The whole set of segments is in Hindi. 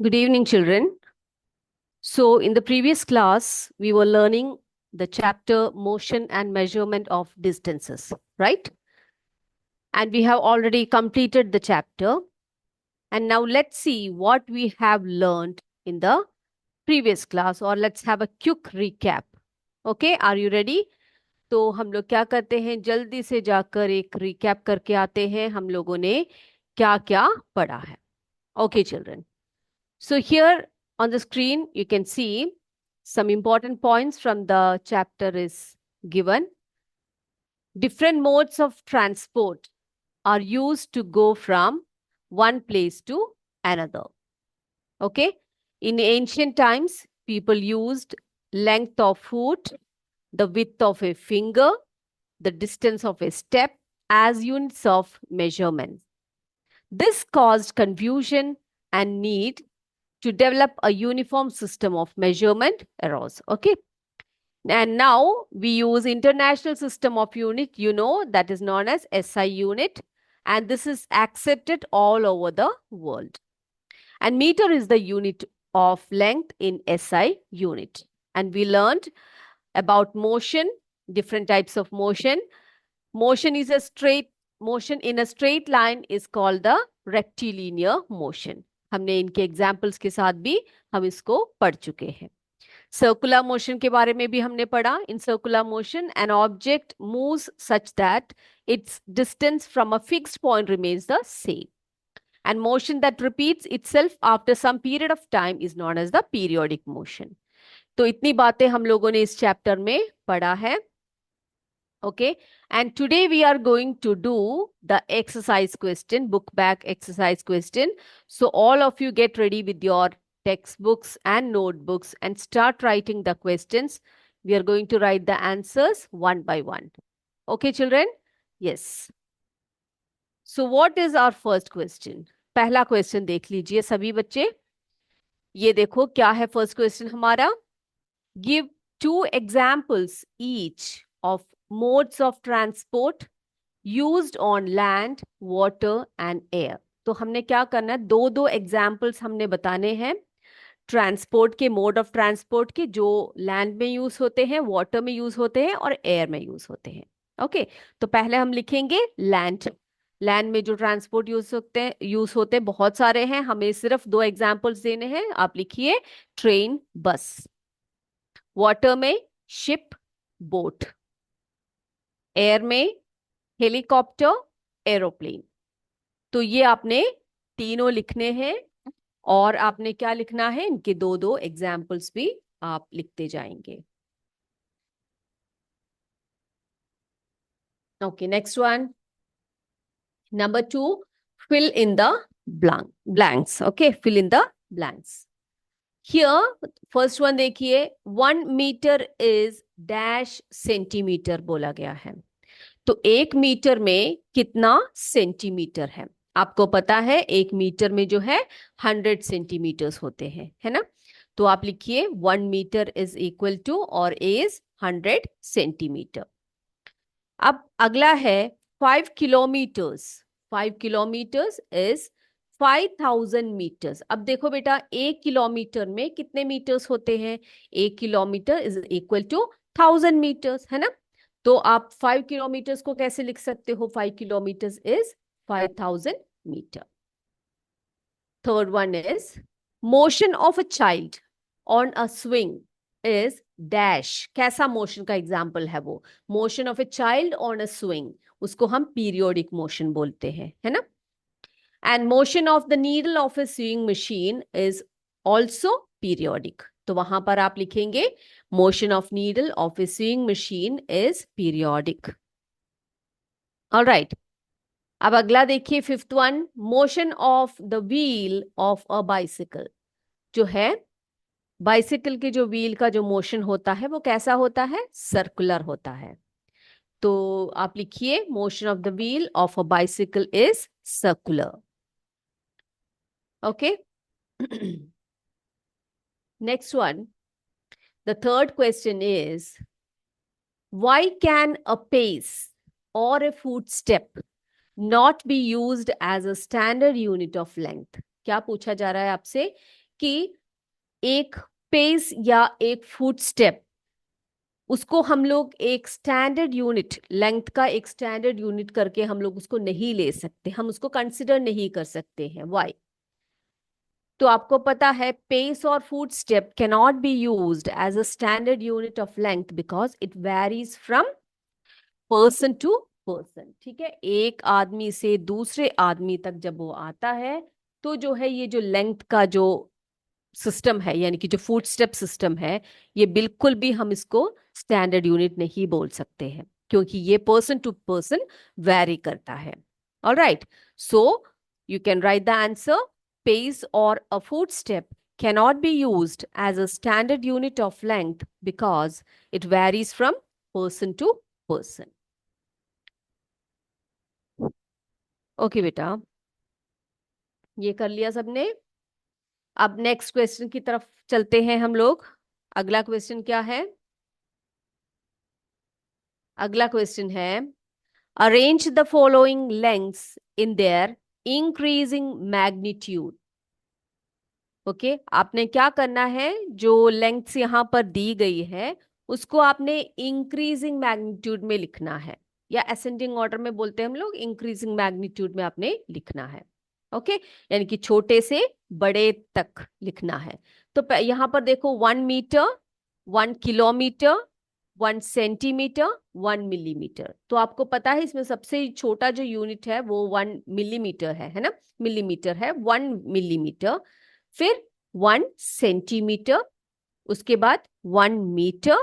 Good evening, children. So, in the previous class, we were learning the chapter Motion and Measurement of Distances, right? And we have already completed the chapter. And now let's see what we have learned in the previous class, or let's have a quick recap. Okay, are you ready? तो हम लोग क्या करते हैं, जल्दी से जाकर एक रिकैप करके आते हैं हम लोगों ने क्या क्या पढ़ा है. Okay, children. So here on the screen, you can see some important points from the chapter is given. Different modes of transport are used to go from one place to another. Okay. In ancient times, people used length of foot, the width of a finger, the distance of a step as units of measurement. This caused confusion and need to develop a uniform system of measurement arose. Okay. And now we use international system of unit, that is known as SI unit. And this is accepted all over the world. And meter is the unit of length in SI unit. And we learned about motion, different types of motion. Motion is a straight motion in a straight line is called the rectilinear motion. हमने इनके एग्जाम्पल्स के साथ भी हम इसको पढ़ चुके हैं. सर्कुलर मोशन के बारे में भी हमने पढ़ा. In circular motion an object moves such that it's distance from a fixed point remains the same. And motion that repeats itself after some period of time is known as the periodic motion. तो इतनी बातें हम लोगों ने इस चैप्टर में पढ़ा है. Okay, and today we are going to do the exercise question, book back exercise question. So all of you get ready with your textbooks and notebooks and start writing the questions. We are going to write the answers one by one. Okay, children? Yes. So what is our first question? पहला क्वेश्चन देख लीजिए सभी बच्चे. ये देखो क्या है फर्स्ट क्वेश्चन हमारा. Give 2 examples each of modes of transport used on land, water and air. तो हमने क्या करना है, दो एग्जाम्पल्स हमने बताने हैं ट्रांसपोर्ट के, मोड ऑफ ट्रांसपोर्ट के, जो लैंड में यूज होते हैं, वाटर में यूज होते हैं और एयर में यूज होते हैं. ओके, तो पहले हम लिखेंगे लैंड. लैंड में जो ट्रांसपोर्ट यूज होते हैं बहुत सारे हैं, हमें सिर्फ 2 एग्जाम्पल्स देने हैं. आप लिखिए ट्रेन, बस. वाटर में शिप, बोट. एयर में हेलीकॉप्टर, एरोप्लेन. तो ये आपने तीनों लिखने हैं और आपने क्या लिखना है, इनके 2 एग्जाम्पल्स भी आप लिखते जाएंगे. Okay, next one. Number 2, fill in the blanks. Okay, fill in the blanks. Here first one देखिए, 1 meter is dash सेंटीमीटर बोला गया है. तो 1 मीटर में कितना सेंटीमीटर है? आपको पता है 1 मीटर में जो है 100 सेंटीमीटर्स होते हैं, है ना. तो आप लिखिए 1 मीटर इज इक्वल टू और इज 100 सेंटीमीटर. अब अगला है 5 किलोमीटर्स. 5 kilometres is 5000 metres. अब देखो बेटा, 1 किलोमीटर में कितने मीटर्स होते हैं? 1 kilometre is equal to 1000 metres, है ना. तो आप 5 किलोमीटर्स को कैसे लिख सकते हो? 5 kilometres is 5000 metre. Third one is motion of a child on a swing is dash. कैसा मोशन का एग्जाम्पल है वो? Motion of a child on a swing, उसको हम पीरियोडिक मोशन बोलते हैं, है ना. And motion of the needle of a swing machine is also periodic. तो वहां पर आप लिखेंगे motion of needle of a swing machine is periodic. Alright, अब अगला देखिए 5th one. Motion of the wheel of a bicycle. जो है बाइसिकल के जो व्हील का जो मोशन होता है वो कैसा होता है? सर्कुलर होता है. तो आप लिखिए motion of the wheel of a bicycle is circular. Okay. Next one, the third question is why can a pace or a footstep not be used as a standard unit of length? क्या पूछा जा रहा है आपसे कि एक पेस या एक फुट स्टेप, उसको हम लोग एक स्टैंडर्ड यूनिट, लेंथ का एक स्टैंडर्ड यूनिट करके हम लोग उसको नहीं ले सकते, हम उसको कंसिडर नहीं कर सकते हैं। व्हाई? तो आपको पता है पेस और foot step can not be used as a standard unit of length because it varies from person to person. ठीक है, एक आदमी से दूसरे आदमी तक जब वो आता है तो जो है ये जो लेंथ का जो सिस्टम है, यानी कि जो फुट स्टेप सिस्टम है, ये बिल्कुल भी हम इसको स्टैंडर्ड यूनिट नहीं बोल सकते हैं, क्योंकि ये पर्सन टू पर्सन वैरी करता है। All right, so you can write the answer, pace or a footstep cannot be used as a standard unit of length because it varies from person to person. Okay बेटा, ये कर लिया सबने। अब नेक्स्ट क्वेश्चन की तरफ चलते हैं हम लोग। अगला क्वेश्चन क्या है? अगला क्वेश्चन है, arrange the following lengths in their increasing magnitude. Okay, आपने क्या करना है, जो लेंथ्स यहाँ पर दी गई है उसको आपने इंक्रीजिंग मैग्नीट्यूड में लिखना है, या असेंडिंग ऑर्डर में बोलते हैं हम लोग, इंक्रीजिंग मैग्नीट्यूड में आपने लिखना है। ओके, यानी कि छोटे से बड़े तक लिखना है। तो यहाँ पर देखो, 1 मीटर, 1 किलोमीटर, 1 सेंटीमीटर, 1 मिलीमीटर। तो आपको पता है इसमें सबसे छोटा जो यूनिट है वो 1 मिलीमीटर है ना, मिलीमीटर है, 1 मिलीमीटर, फिर 1 सेंटीमीटर, उसके बाद 1 मीटर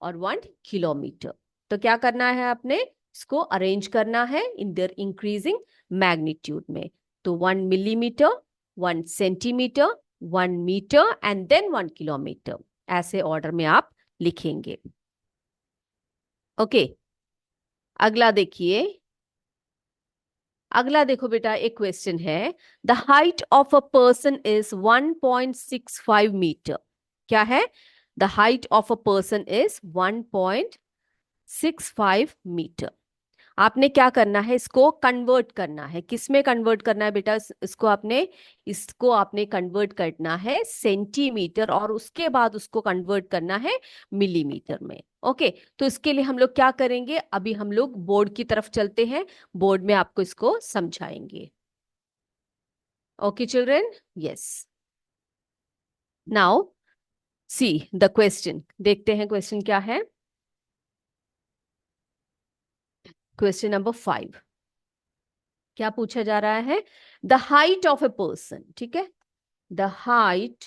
और 1 किलोमीटर। तो क्या करना है आपने, इसको अरेंज करना है इन देयर इंक्रीजिंग मैग्नीट्यूड में। तो 1 millimetre, 1 centimetre, 1 metre and then 1 kilometre, ऐसे ऑर्डर में आप लिखेंगे। ओके, अगला देखिए। अगला देखो बेटा, एक क्वेश्चन है, the height of a person is 1.65 metre. क्या है? The height of a person is 1.65 metre. आपने क्या करना है, इसको कन्वर्ट करना है, किस में कन्वर्ट करना है बेटा? इसको आपने कन्वर्ट करना है सेंटीमीटर, और उसके बाद उसको कन्वर्ट करना है मिलीमीटर में। ओके, तो इसके लिए हम लोग क्या करेंगे, अभी हम लोग बोर्ड की तरफ चलते हैं, बोर्ड में आपको इसको समझाएंगे। Okay children, yes. Now see the question, देखते हैं क्वेश्चन क्या है। क्वेश्चन नंबर 5, क्या पूछा जा रहा है? The height of a person, ठीक है, the height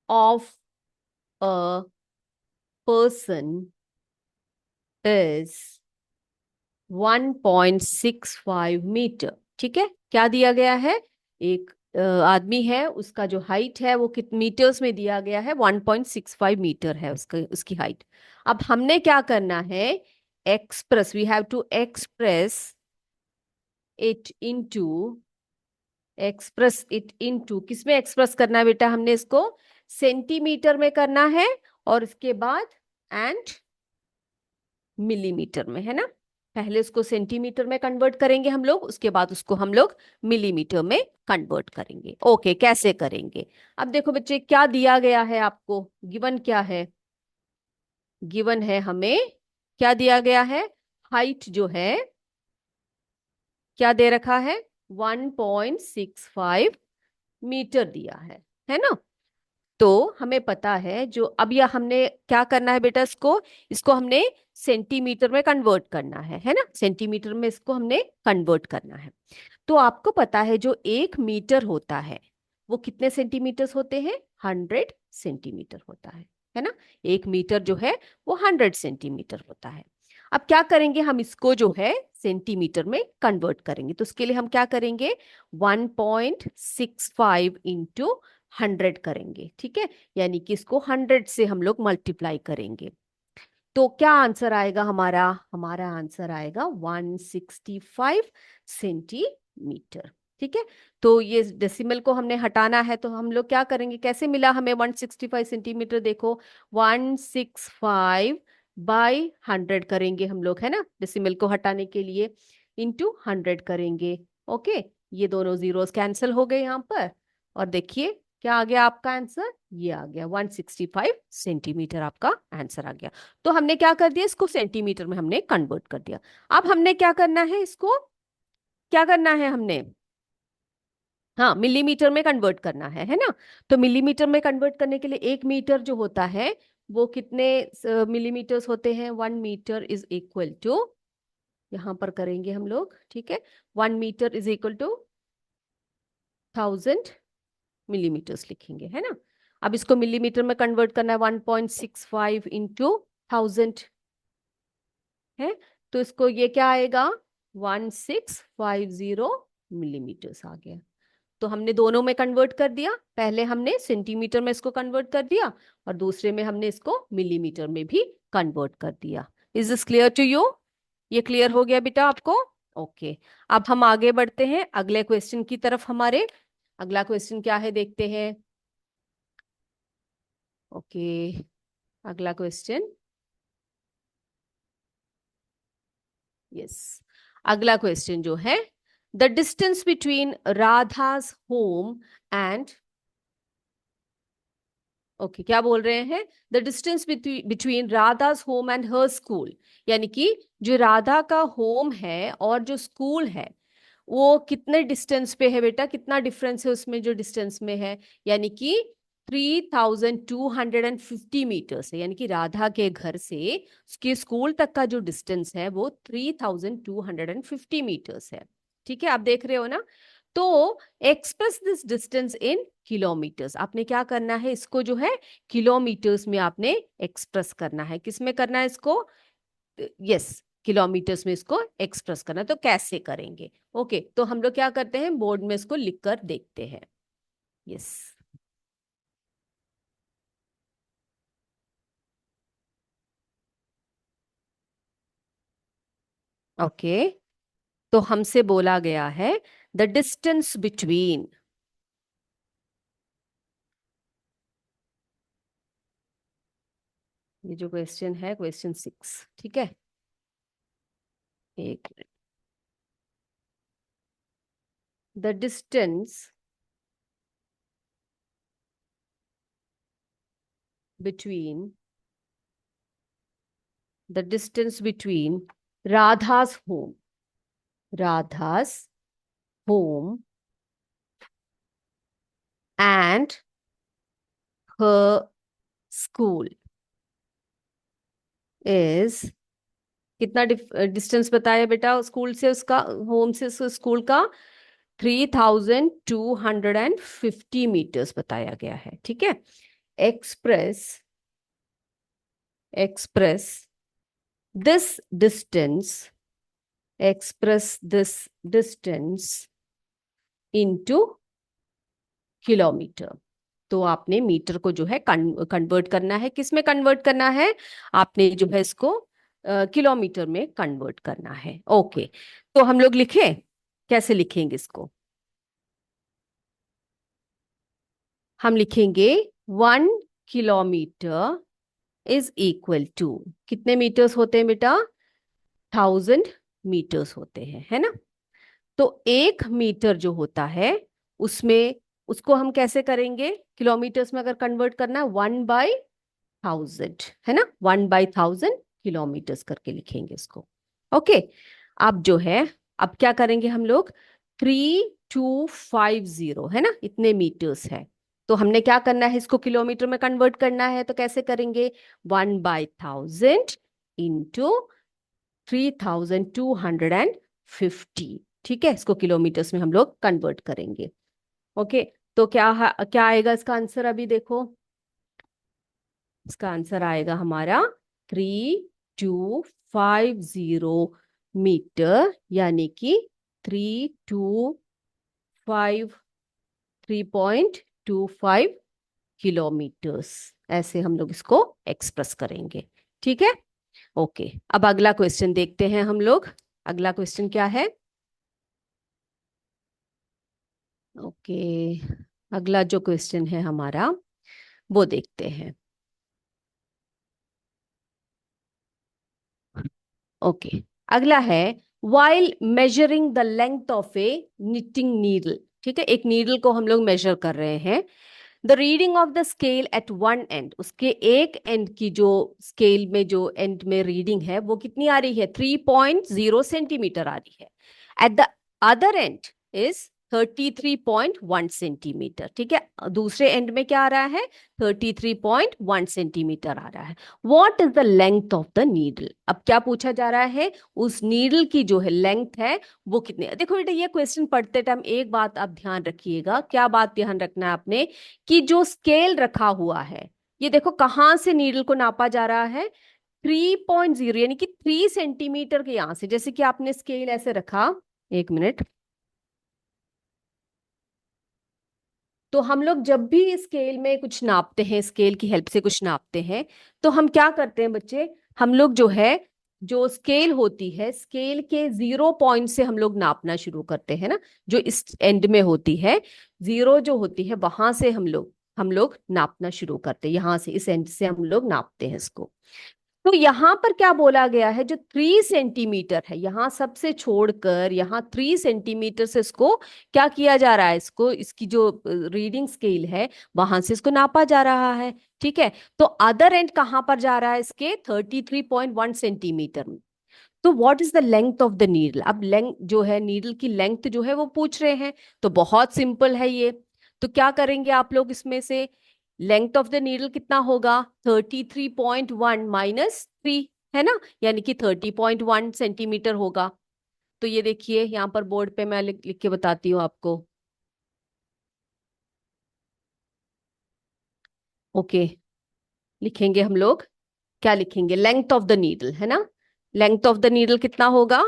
of a person is 1.65 metre. ठीक है, क्या दिया गया है? एक आदमी है, उसका जो हाइट है वो कितने मीटर्स में दिया गया है? 1.65 मीटर है उसका, उसकी हाइट। अब हमने क्या करना है, express, we have to express it into, किस में एक्सप्रेस करना है बेटा? हमने इसको सेंटीमीटर में करना है, और इसके बाद एंड मिलीमीटर में, है ना। पहले उसको सेंटीमीटर में कन्वर्ट करेंगे हम लोग, उसके बाद उसको हम लोग मिलीमीटर में कन्वर्ट करेंगे। ओके, कैसे करेंगे? अब देखो बच्चे, क्या दिया गया है आपको, गिवन क्या है? गिवन है हमें, क्या दिया गया है? हाइट जो है, क्या दे रखा है? 1.65 मीटर दिया है ना। तो हमें पता है, जो अब यह हमने क्या करना है बेटा, इसको इसको हमने सेंटीमीटर में कन्वर्ट करना है ना, सेंटीमीटर में इसको हमने कन्वर्ट करना है। तो आपको पता है जो 1 मीटर होता है वो कितने सेंटीमीटर्स होते हैं? 100 सेंटीमीटर होता है ना। 1 मीटर जो है वो 100 सेंटीमीटर होता है। अब क्या करेंगे, हम इसको जो है सेंटीमीटर में कन्वर्ट करेंगे। तो उसके लिए हम क्या करेंगे, 1.65 इंटू 100 करेंगे। ठीक है, यानी कि इसको 100 से हम लोग मल्टीप्लाई करेंगे। तो क्या आंसर आएगा हमारा? हमारा आंसर आएगा 165 सेंटीमीटर। ठीक है, तो ये डेसिमल को हमने हटाना है, तो हम लोग क्या करेंगे, कैसे मिला हमें 165 सेंटीमीटर? देखो, 165 बाई 100 करेंगे हम लोग, है ना, डेसिमल को हटाने के लिए, इंटू 100 करेंगे। ओके, ये दोनों जीरोस कैंसिल हो गए यहाँ पर, और देखिए क्या आ गया आपका आंसर, ये आ गया 165 सेंटीमीटर आपका आंसर आ गया। तो हमने क्या कर दिया, इसको सेंटीमीटर में हमने कन्वर्ट कर दिया। अब हमने क्या करना है, इसको क्या करना है हमने, हाँ मिलीमीटर में कन्वर्ट करना है ना। तो मिलीमीटर में कन्वर्ट करने के लिए 1 मीटर जो होता है वो कितने मिलीमीटर्स होते हैं, 1 मीटर इज इक्वल टू, यहां पर करेंगे हम लोग, ठीक है, 1 metre is equal to 1000 millimetres लिखेंगे, है ना। अब इसको मिलीमीटर में कन्वर्ट करना है, 1.65 इंटू 1000 है, तो इसको ये क्या आएगा, 1650 मिलीमीटर्स आ गया। तो हमने दोनों में कन्वर्ट कर दिया, पहले हमने सेंटीमीटर में इसको कन्वर्ट कर दिया और दूसरे में हमने इसको मिलीमीटर में भी कन्वर्ट कर दिया। Is this clear to you, ये क्लियर हो गया बेटा आपको? ओके अब हम आगे बढ़ते हैं अगले क्वेश्चन की तरफ हमारे। अगला क्वेश्चन क्या है देखते हैं। ओके अगला क्वेश्चन, यस, अगला क्वेश्चन जो है, the distance between Radha's home and, okay क्या बोल रहे हैं, the distance between Radha's home and her school, यानी कि जो राधा का होम है और जो स्कूल है वो कितने डिस्टेंस पे है बेटा, कितना डिफरेंस है उसमें जो डिस्टेंस में है, यानी कि 3250 मीटर्स है, यानी कि राधा के घर से उसके स्कूल तक का जो डिस्टेंस है वो 3250 मीटर्स है। ठीक है आप देख रहे हो ना। तो express this distance in kilometres, आपने क्या करना है, इसको जो है किलोमीटर्स में आपने एक्सप्रेस करना है, किस में करना है इसको, यस किलोमीटर्स में इसको एक्सप्रेस करना है। तो कैसे करेंगे, ओके तो हम लोग क्या करते हैं, बोर्ड में इसको लिख कर देखते हैं। यस ओके, तो हमसे बोला गया है द डिस्टेंस बिटवीन, ये जो क्वेश्चन है क्वेश्चन 6, ठीक है, एक, the distance between, the distance between Radha's home, Radha's home and her school is, कितना डिस्टेंस बताया बेटा स्कूल से, उसका होम से स्कूल का 3250 मीटर्स बताया गया है, ठीक है। Express, express this distance, express this distance into kilometre. तो आपने मीटर को जो है कन्वर्ट करना है, किस में कन्वर्ट करना है, आपने जो है इसको किलोमीटर में कन्वर्ट करना है। ओके तो हम लोग लिखें, कैसे लिखेंगे इसको, हम लिखेंगे 1 किलोमीटर इज इक्वल टू, कितने मीटर्स होते हैं बेटा, 1000 मीटर्स होते हैं, है ना। तो 1 मीटर जो होता है उसमें, उसको हम कैसे करेंगे, किलोमीटर्स में अगर कन्वर्ट करना है 1/1000, है ना, 1/1000 किलोमीटर्स करके लिखेंगे इसको। ओके अब जो है, अब क्या करेंगे हम लोग, 3250 है ना, इतने मीटर्स है, तो हमने क्या करना है, इसको किलोमीटर में कन्वर्ट करना है, तो कैसे करेंगे, 1/1000 इंटू 3250, ठीक है, इसको किलोमीटर्स में हम लोग कन्वर्ट करेंगे। ओके तो क्या आएगा इसका आंसर, अभी देखो इसका आंसर आएगा हमारा 3250 मीटर, यानी कि 325, 3.25 किलोमीटर्स, ऐसे हम लोग इसको एक्सप्रेस करेंगे, ठीक है। ओके अब अगला क्वेश्चन देखते हैं हम लोग, अगला क्वेश्चन क्या है। ओके अगला जो क्वेश्चन है हमारा वो देखते हैं। ओके अगला है, while measuring the length of a knitting needle, ठीक है, एक नीडल को हम लोग मेजर कर रहे हैं। The reading of the scale eight one and, उसके एक एंड की जो स्केल में जो एंड में रीडिंग है वो कितनी आ रही है, 3.0 सेंटीमीटर आ रही है। At the other and is 33.1 centimetre. ठीक है, दूसरे एंड में क्या आ रहा है, 33.1 सेंटीमीटर आ रहा है। What is the length of the needle, अब क्या पूछा जा रहा है, उस नीडल की जो है लेंथ है वो कितनी। देखो बेटा, ये क्वेश्चन पढ़ते टाइम एक बात आप ध्यान रखिएगा, क्या बात ध्यान रखना है आपने, कि जो स्केल रखा हुआ है, ये देखो कहाँ से नीडल को नापा जा रहा है, 3.0 यानी कि 3 सेंटीमीटर के यहां से। जैसे कि आपने स्केल ऐसे रखा, एक मिनट, तो हम लोग जब भी स्केल में कुछ नापते हैं, स्केल की हेल्प से कुछ नापते हैं, तो हम क्या करते हैं बच्चे, हम लोग जो है, जो स्केल होती है, स्केल के 0 पॉइंट से हम लोग नापना शुरू करते हैं ना, जो इस एंड में होती है, जीरो जो होती है वहां से हम लोग नापना शुरू करते हैं, यहां से इस एंड से हम लोग नापते हैं इसको। तो यहां पर क्या बोला गया है, जो 3 सेंटीमीटर है, यहां सबसे छोड़कर यहां 3 सेंटीमीटर से इसको क्या किया जा रहा है, इसको, इसकी जो रीडिंग स्केल है वहां से इसको नापा जा रहा है। ठीक है, तो अदर एंड कहां पर जा रहा है इसके, 33.1 सेंटीमीटर में। तो what is the length of the needle, अब लेंथ जो है, नीडल की लेंथ जो है वो पूछ रहे हैं, तो बहुत सिंपल है ये। तो क्या करेंगे आप लोग, इसमें से लेंथ ऑफ द नीडल कितना होगा, 33.1 माइनस 3, है ना, यानी कि 30.1 सेंटीमीटर होगा। तो ये देखिए यहाँ पर बोर्ड पे मैं लिख के बताती हूँ आपको। ओके, लिखेंगे हम लोग, क्या लिखेंगे, लेंथ ऑफ द नीडल, है ना, लेंथ ऑफ द नीडल कितना होगा,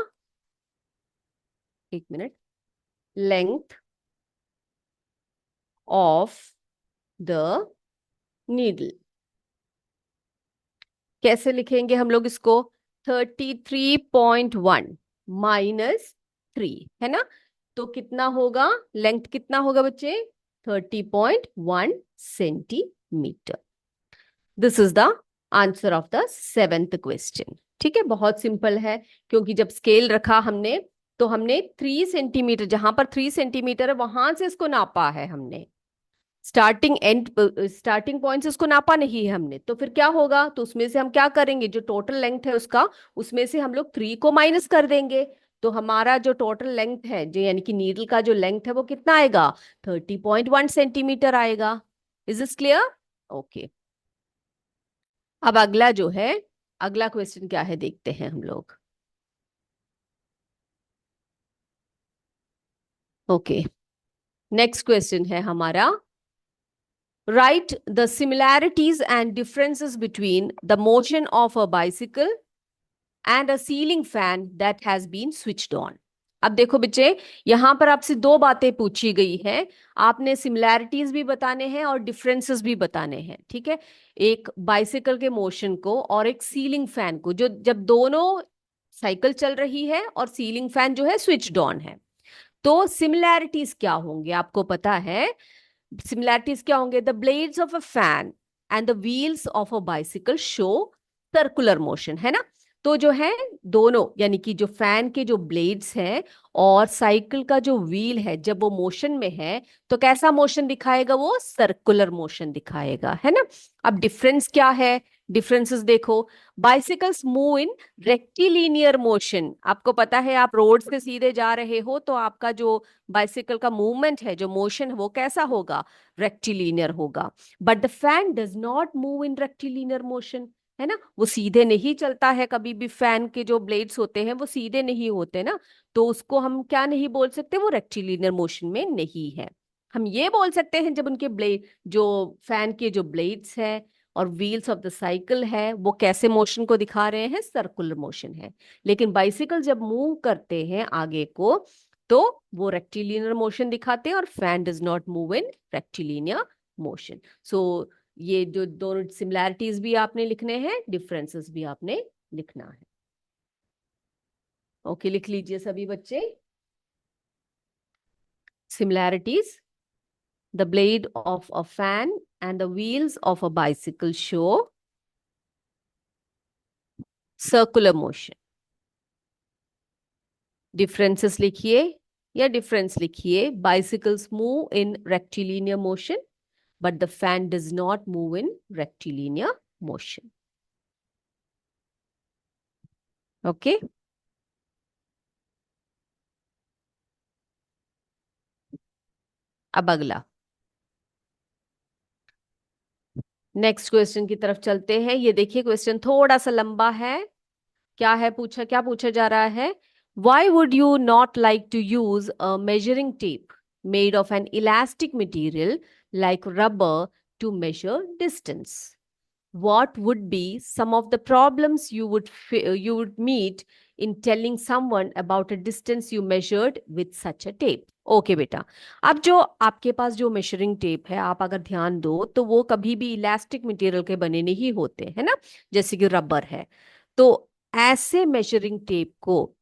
एक minute, length of the needle कैसे लिखेंगे हम लोग इसको, 33.1 माइनस 3, है ना, तो कितना होगा, लेंथ कितना होगा बच्चे, 30.1 centimetre. This is the answer of the seventh question. ठीक है, बहुत सिंपल है, क्योंकि जब स्केल रखा हमने, तो हमने 3 सेंटीमीटर, जहां पर 3 सेंटीमीटर है वहां से इसको नापा है हमने, स्टार्टिंग पॉइंट से उसको नापा नहीं है हमने। तो फिर क्या होगा, तो उसमें से हम क्या करेंगे, जो टोटल लेंथ है उसका, उसमें से हम लोग 3 को माइनस कर देंगे। तो हमारा जो टोटल लेंथ है, जो यानी कि नीडल का जो लेंथ है वो कितना आएगा, 30.1 सेंटीमीटर आएगा। Is this clear? ओके, अब अगला जो है, अगला क्वेश्चन क्या है देखते हैं हम लोग। ओके, नेक्स्ट क्वेश्चन है हमारा, write the similarities and differences between the motion of a bicycle and a ceiling fan that has been switched on। अब देखो बच्चे, यहां पर आपसे दो बातें पूछी गई है, आपने सिमिलैरिटीज भी बताने हैं और डिफरेंसेस भी बताने हैं। ठीक है, एक बाइसिकल के मोशन को और एक सीलिंग फैन को, जो जब दोनों साइकिल चल रही है और सीलिंग फैन जो है स्विच्ड ऑन है, तो सिमिलैरिटीज क्या होंगे आपको पता है, सिमिलैरिटीज क्या होंगे, the blades of a fan and the wheels of a bicycle show circular motion, है ना। तो जो है दोनों, यानी कि जो फैन के जो ब्लेड्स हैं और साइकिल का जो व्हील है, जब वो मोशन में है तो कैसा मोशन दिखाएगा, वो सर्कुलर मोशन दिखाएगा, है ना। अब डिफरेंस क्या है, डिफरेंसेस देखो, bicycles move in rectilinear motion. आपको पता है, आप रोड से सीधे जा रहे हो तो आपका जो बाइसिकल का मूवमेंट है, जो मोशन है, वो कैसा होगा, रेक्टिलिनियर होगा। But the fan does not move in rectilinear motion, है ना, वो सीधे नहीं चलता है कभी भी, फैन के जो ब्लेड्स होते हैं वो सीधे नहीं होते ना, तो उसको हम क्या नहीं बोल सकते, वो रेक्टिलिनियर मोशन में नहीं है। हम ये बोल सकते हैं जब उनके ब्लेड, जो फैन के जो ब्लेड्स है और व्हील्स ऑफ द साइकिल है, वो कैसे मोशन को दिखा रहे हैं, सर्कुलर मोशन है। लेकिन बाइसिकल जब मूव करते हैं आगे को, तो वो रेक्टिलिनियर मोशन दिखाते हैं, और fan does not move in rectilinear motion. So ये जो दोनों सिमिलैरिटीज भी आपने लिखने हैं, डिफरेंसेस भी आपने लिखना है। ओके, लिख लीजिए सभी बच्चे, similarities, the blade of a fan and the wheels of a bicycle show circular motion. Differences लिखिए, या डिफरेंस लिखिए। Bicycles move in rectilinear motion but the fan does not move in rectilinear motion. Okay, अब अगला नेक्स्ट क्वेश्चन की तरफ चलते हैं। ये देखिए क्वेश्चन थोड़ा सा लंबा है। क्या पूछा जा रहा है? Why would you not like to use a measuring tape made of an elastic material like rubber to measure distance? What would be some of the problems you would meet in telling someone about a distance you measured with such a tape? Okay बेटा, अब जो आपके पास जो मेजरिंग टेप है, आप अगर ध्यान दो तो वो कभी भी इलास्टिक मटेरियल के बने नहीं होते है ना, जैसे कि रबर है। तो ऐसे मेजरिंग टेप को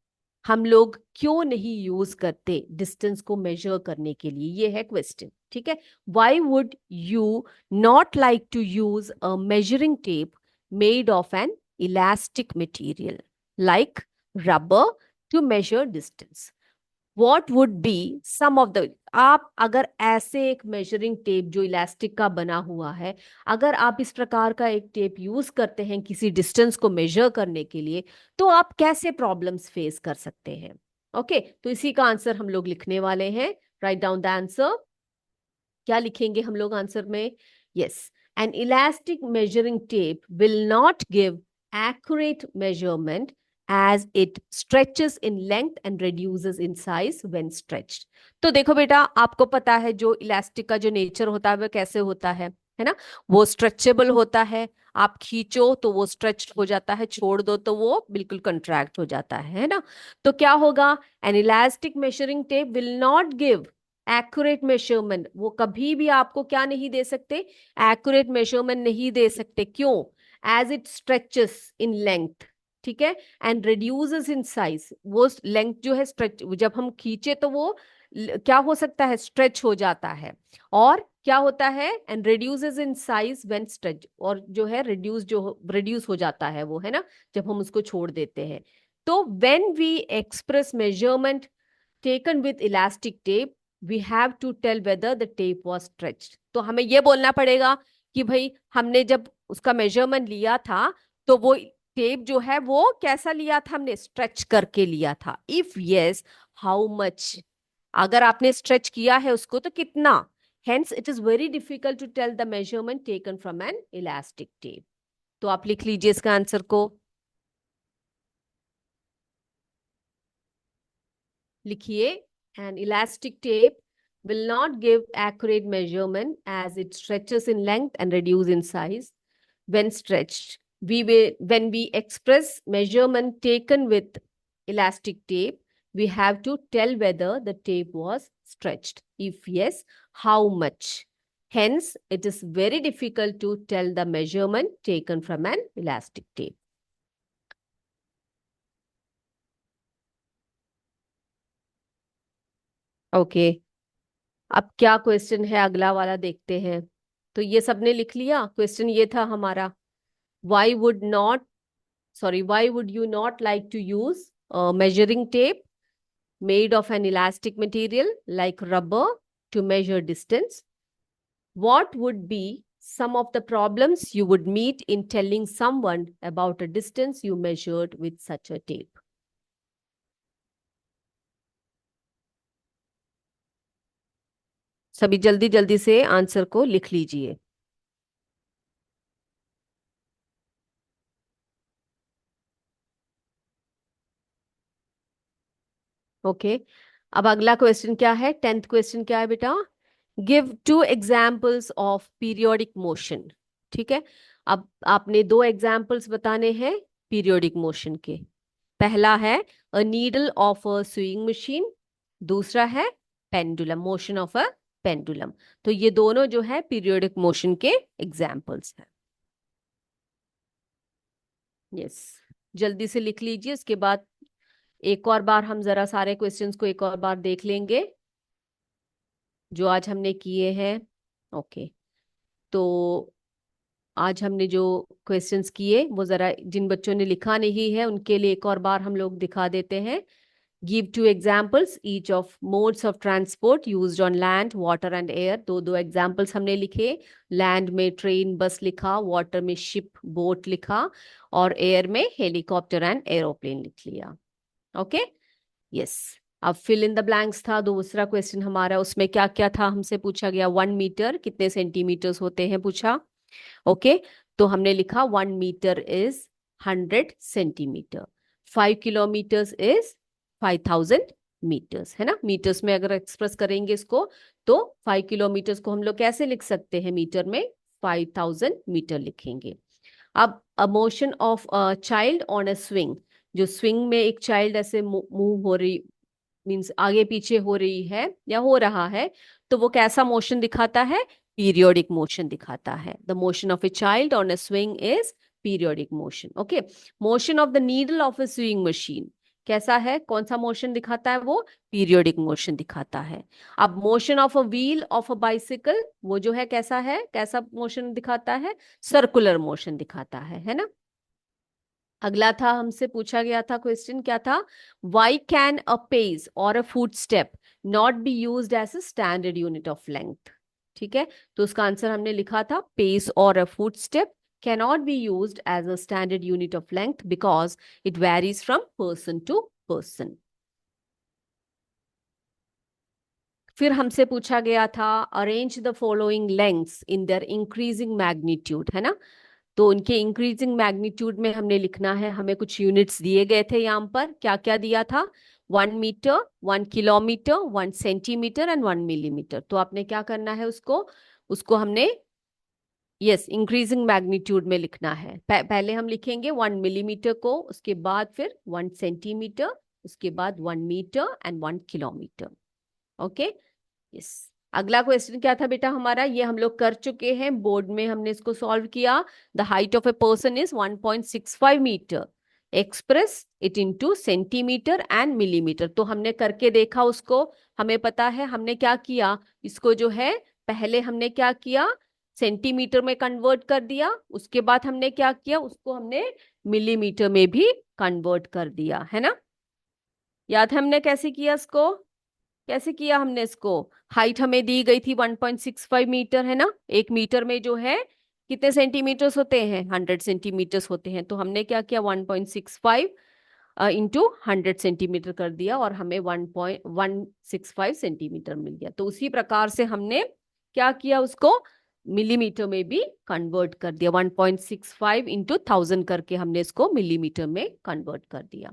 हम लोग क्यों नहीं यूज करते डिस्टेंस को मेजर करने के लिए? ये है क्वेश्चन, ठीक है। Why would you not like to use a measuring tape made of an elastic material like rubber to measure distance? What would be some of the, आप अगर ऐसे एक मेजरिंग टेप जो इलास्टिक का बना हुआ है, अगर आप इस प्रकार का एक टेप यूज करते हैं किसी डिस्टेंस को मेजर करने के लिए, तो आप कैसे प्रॉब्लम्स फेस कर सकते हैं? ओके, तो इसी का आंसर हम लोग लिखने वाले हैं। Write down the answer. क्या लिखेंगे हम लोग आंसर में? Yes, N elastic measuring tape will not give accurate measurement as it stretches in length and reduces in size when stretched. तो देखो बेटा, आपको पता है जो इलास्टिक का जो नेचर होता है वो कैसे होता है ना? वो स्ट्रेचेबल होता है। आप खींचो तो वो स्ट्रेच हो जाता है, छोड़ दो तो वो बिल्कुल कंट्रैक्ट हो जाता है ना? तो क्या होगा? N elastic measuring tape will not give accurate measurement. वो कभी भी आपको क्या नहीं दे सकते? एक्यूरेट मेजरमेंट नहीं दे सकते। क्यों? As it stretches in length, ठीक है, एंड रिड्यूसेस इन साइज। वो लेंथ जो है स्ट्रेच, जब हम खींचे तो वो क्या हो सकता है? स्ट्रेच हो जाता है। और क्या होता है? And reduces in size when stretch, और जो है रिड्यूस हो जाता है वो, है ना, जब हम उसको छोड़ देते हैं। तो when we express measurement taken with elastic tape, we have to tell whether the tape was stretched. तो हमें यह बोलना पड़ेगा कि भाई हमने जब उसका मेजरमेंट लिया था तो वो टेप जो है वो कैसा लिया था? हमने स्ट्रेच करके लिया था। If yes, how much? अगर आपने स्ट्रेच किया है उसको तो कितना? Hence it is very difficult to tell the measurement taken from an elastic tape. तो आप लिख लीजिए इसका आंसर को। लिखिए, an elastic tape will not give accurate measurement as it stretches in length and reduces in size when stretched. When we express measurement taken with elastic tape, we have to tell whether the tape was stretched. If yes, how much? Hence, it is very difficult to tell the measurement taken from an elastic tape. Okay. अब क्या क्वेश्चन है अगला वाला देखते हैं। तो ये सबने लिख लिया। क्वेश्चन ये था हमारा, why would not why would you not like to use measuring tape made of an elastic material like rubber to measure distance? What would be some of the problems you would meet in telling someone about a distance you measured with such a tape? सभी जल्दी जल्दी से आंसर को लिख लीजिए। ओके, अब अगला क्वेश्चन क्या है? 10th क्वेश्चन क्या है बेटा? Give two examples of periodic motion. ठीक है, अब आपने दो एग्जाम्पल्स बताने हैं पीरियोडिक मोशन के। पहला है a needle of a sewing machine, दूसरा है pendulum, motion of a pendulum. तो ये दोनों जो है पीरियोडिक मोशन के एग्जाम्पल्स हैं। यस, जल्दी से लिख लीजिए। उसके बाद एक और बार हम जरा सारे क्वेश्चंस को एक और बार देख लेंगे जो आज हमने किए हैं। ओके, तो आज हमने जो क्वेश्चंस किए वो जरा जिन बच्चों ने लिखा नहीं है उनके लिए एक और बार हम लोग दिखा देते हैं। Give two examples each of modes of transport used on land water and air. दो दो एग्जाम्पल्स हमने लिखे, लैंड में ट्रेन बस लिखा, वाटर में शिप बोट लिखा, और एयर में हेलीकॉप्टर एंड एरोप्लेन लिख लिया। Okay, yes. अब फिल इन द ब्लैंक्स था दूसरा क्वेश्चन हमारा, उसमें क्या क्या था हमसे पूछा गया, 1 मीटर कितने सेंटीमीटर्स होते हैं पूछा। ओके, तो हमने लिखा 1 metre is 100 centimetre, 5 kilometres is 5000 metres, है ना। मीटर्स में अगर एक्सप्रेस करेंगे इसको तो 5 किलोमीटर्स को हम लोग कैसे लिख सकते हैं, मीटर में 5000 मीटर लिखेंगे। अब a motion of a child on a swing, जो स्विंग में एक चाइल्ड ऐसे मूव हो रही, मीन्स आगे पीछे हो रही है या हो रहा है, तो वो कैसा मोशन दिखाता है, पीरियोडिक मोशन दिखाता है। The motion of a child on a swing is periodic motion. Okay, motion of the needle of a swing machine कैसा है, कौन सा मोशन दिखाता है, वो पीरियोडिक मोशन दिखाता है। अब motion of a wheel of a bicycle, वो जो है कैसा है, कैसा मोशन दिखाता है, सर्कुलर मोशन दिखाता है ना। अगला था, हमसे पूछा गया था क्वेश्चन क्या था, वाई कैन अ पेस और a foot step not be used as a standard unit of length. ठीक है, तो उसका आंसर हमने लिखा था, पेस और a foot step cannot be used as a standard unit of length because it varies from person to person. फिर हमसे पूछा गया था, arrange the following lengths in their increasing magnitude, है ना। तो उनके इंक्रीजिंग मैग्नीट्यूड में हमने लिखना है, हमें कुछ यूनिट्स दिए गए थे यहाँ पर, क्या क्या दिया था, 1 metre, 1 kilometre, 1 centimetre and 1 millimetre. तो आपने क्या करना है, उसको उसको हमने यस इंक्रीजिंग मैग्नीट्यूड में लिखना है। पहले हम लिखेंगे 1 मिलीमीटर को, उसके बाद फिर 1 सेंटीमीटर, उसके बाद 1 metre and 1 kilometre. Okay, yes. अगला क्वेश्चन क्या था बेटा हमारा, ये हम लोग कर चुके हैं, बोर्ड में हमने इसको सॉल्व किया। The height of a person is 1.65 metre, express it into centimetre and millimetre. तो हमने करके देखा उसको, हमें पता है हमने क्या किया, इसको जो है पहले हमने क्या किया, सेंटीमीटर में कन्वर्ट कर दिया, उसके बाद हमने क्या किया, उसको हमने मिलीमीटर में भी कन्वर्ट कर दिया, है ना। याद है हमने कैसे किया इसको, कैसे किया हमने इसको, हाइट हमें दी गई थी 1.65 मीटर, है ना। 1 मीटर में जो है कितने सेंटीमीटर्स होते हैं, 100 सेंटीमीटर्स होते हैं। तो हमने क्या किया, 1.65 इंटू 100 सेंटीमीटर कर दिया और हमें 1.165 सेंटीमीटर मिल गया। तो उसी प्रकार से हमने क्या किया, उसको मिलीमीटर में भी कन्वर्ट कर दिया, 1.65 इंटू 1000 करके हमने इसको मिलीमीटर में कन्वर्ट कर दिया।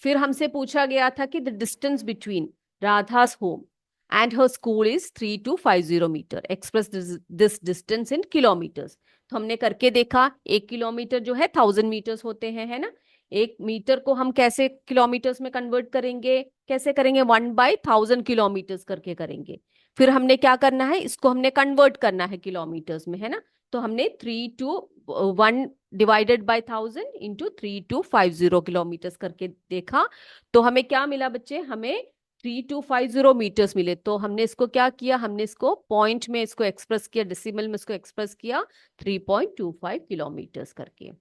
फिर हमसे पूछा गया था कि the distance between Radha's home and her school is 3250 metre, express this distance in kilometres. तो हमने करके देखा, 1 किलोमीटर जो है 1000 मीटर्स होते हैं, है ना। 1 मीटर को हम कैसे किलोमीटर्स में कन्वर्ट करेंगे, कैसे करेंगे, 1/1000 किलोमीटर्स करके करेंगे। फिर हमने क्या करना है, इसको हमने कन्वर्ट करना है किलोमीटर्स में, है ना। तो हमने 1 इंटू 3250 किलोमीटर्स करके देखा। तो हमें क्या मिला बच्चे, हमें 3250 मीटर्स मिले। तो हमने इसको क्या किया, हमने इसको पॉइंट में इसको एक्सप्रेस किया, डेसिमल में इसको एक्सप्रेस किया 3.25 किलोमीटर्स करके।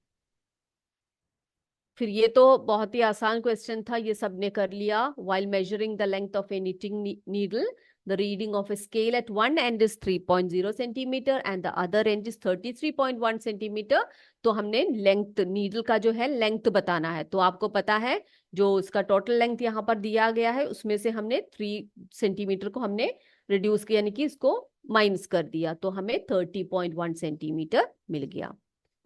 फिर ये तो बहुत ही आसान क्वेश्चन था, ये सबने कर लिया। While measuring the length of A knitting needle, the reading of a scale eight one and is 3.0 centimetre and the other and is 33.1 centimetre. तो हमने लेंथ, नीडल का जो है लेंथ बताना है। तो आपको पता है जो उसका टोटल लेंथ यहाँ पर दिया गया है, उसमें से हमने 3 सेंटीमीटर को हमने रिड्यूस किया, यानी कि इसको माइनस कर दिया, तो हमें 30.1 सेंटीमीटर मिल गया।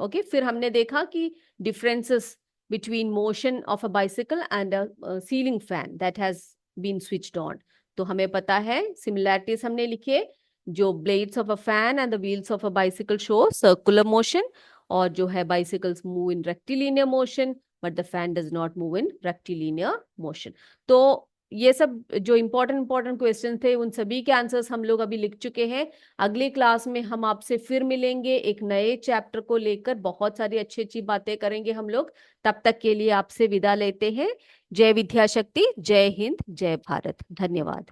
ओके, फिर हमने देखा कि differences between motion of a bicycle and a ceiling fan that has been switched on। तो हमें पता है similarities हमने लिखे, जो blades of a fan and the wheels of a bicycle show circular motion, और जो है bicycles move in rectilinear motion but the fan does not move in rectilinear motion। तो ये सब जो इंपॉर्टेंट क्वेश्चन थे, उन सभी के आंसर्स हम लोग अभी लिख चुके हैं। अगली क्लास में हम आपसे फिर मिलेंगे, एक नए चैप्टर को लेकर बहुत सारी अच्छी अच्छी बातें करेंगे हम लोग। तब तक के लिए आपसे विदा लेते हैं। जय विद्या शक्ति, जय हिंद, जय भारत, धन्यवाद।